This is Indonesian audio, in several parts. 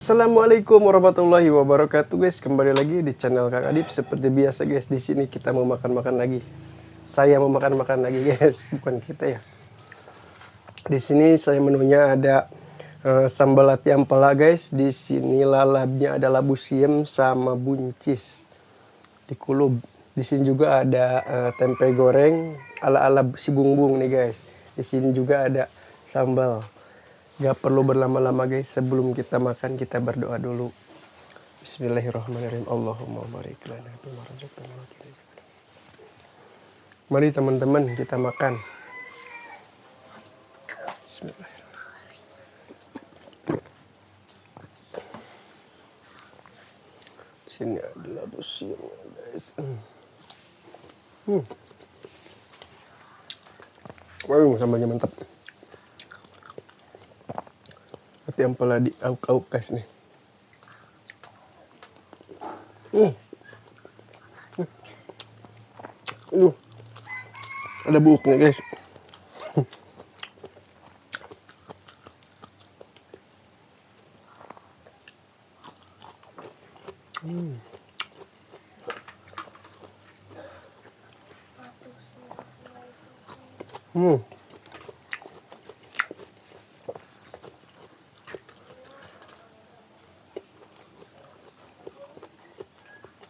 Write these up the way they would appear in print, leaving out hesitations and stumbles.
Assalamualaikum warahmatullahi wabarakatuh guys, kembali lagi di channel Kak Adip. Seperti biasa guys, di sini kita mau makan-makan lagi. Saya mau makan-makan lagi guys, bukan kita ya. Di sini saya menunya ada sambal ati ampela guys. Di sini lalapnya ada labu siem sama buncis dikulub. Di sini juga ada tempe goreng ala-ala si bungbung nih guys. Di sini juga ada sambal. Gak perlu berlama-lama guys, sebelum kita makan kita berdoa dulu. Bismillahirrahmanirrahim. Allahumma barik lana bima razaqtana wa qina adzabannar. Mari teman-teman kita makan. Bismillahirrahmanirrahim. Sini adalah busnya guys. Sambalnya mantap. Hati ampela di auk-auk guys nih. Ada buuknya guys.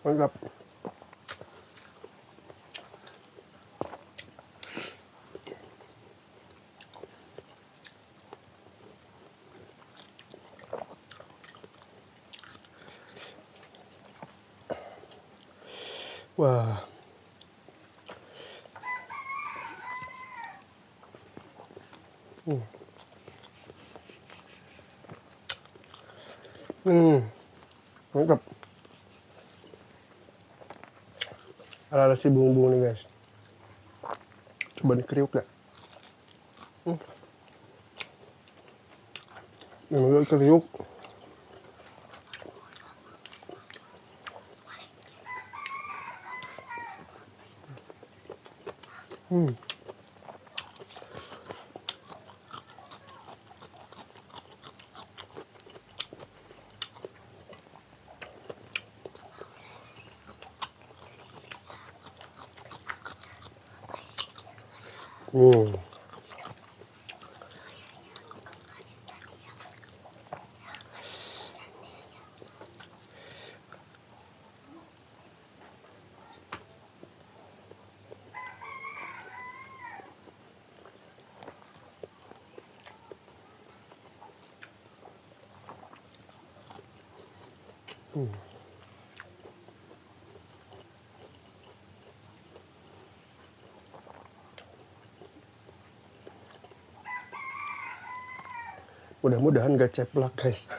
Mantap. Wah. Mantap. Ala-ala si bungbung nih guys. Coba dikriuk gak? Yang agak kriuk. Mudah-mudahan gak ceplak guys.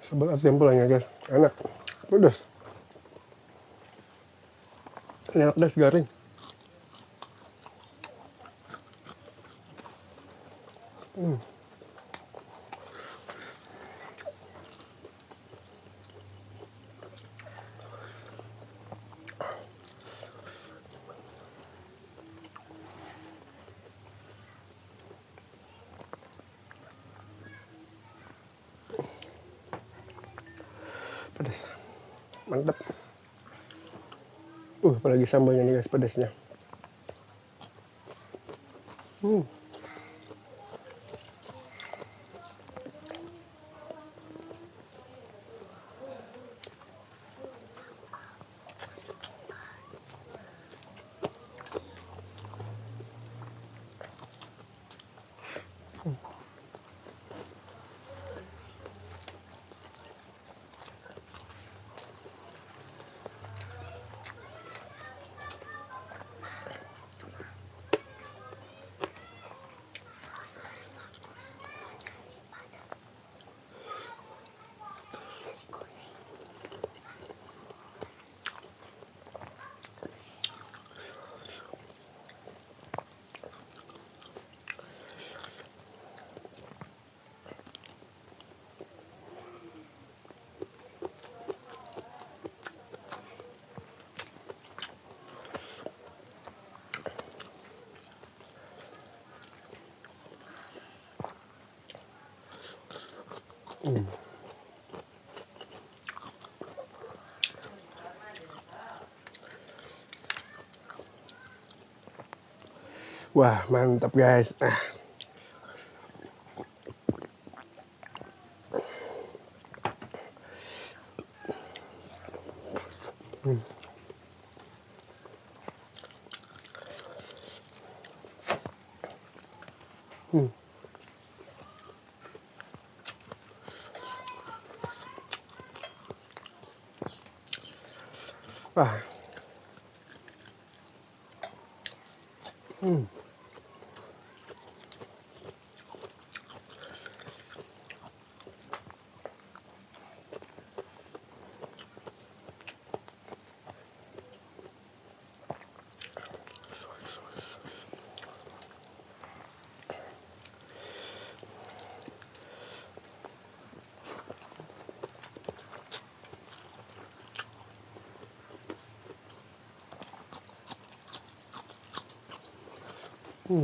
Sebelah tempelnya guys, enak, pedas, enak pedas garing. Pedas, mantap. Apalagi sambalnya nih guys, pedasnya. Wah, mantap guys. Wah. Hmm. Hmm.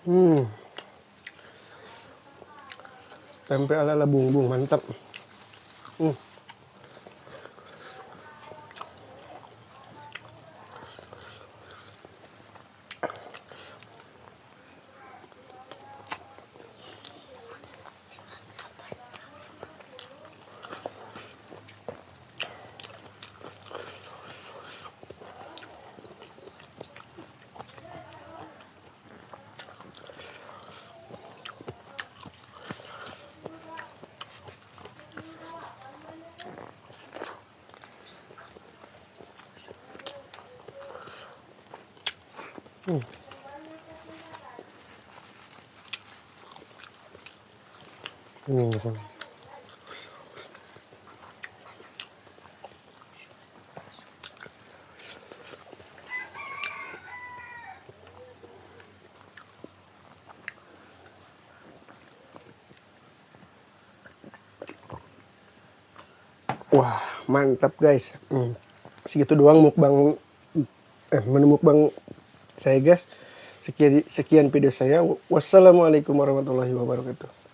Hmm. Tempe ala bumbung, mantap. Hmm. Wah, mantap guys. Segitu doang menu mukbang saya guys. Sekian video saya. Wassalamualaikum warahmatullahi wabarakatuh.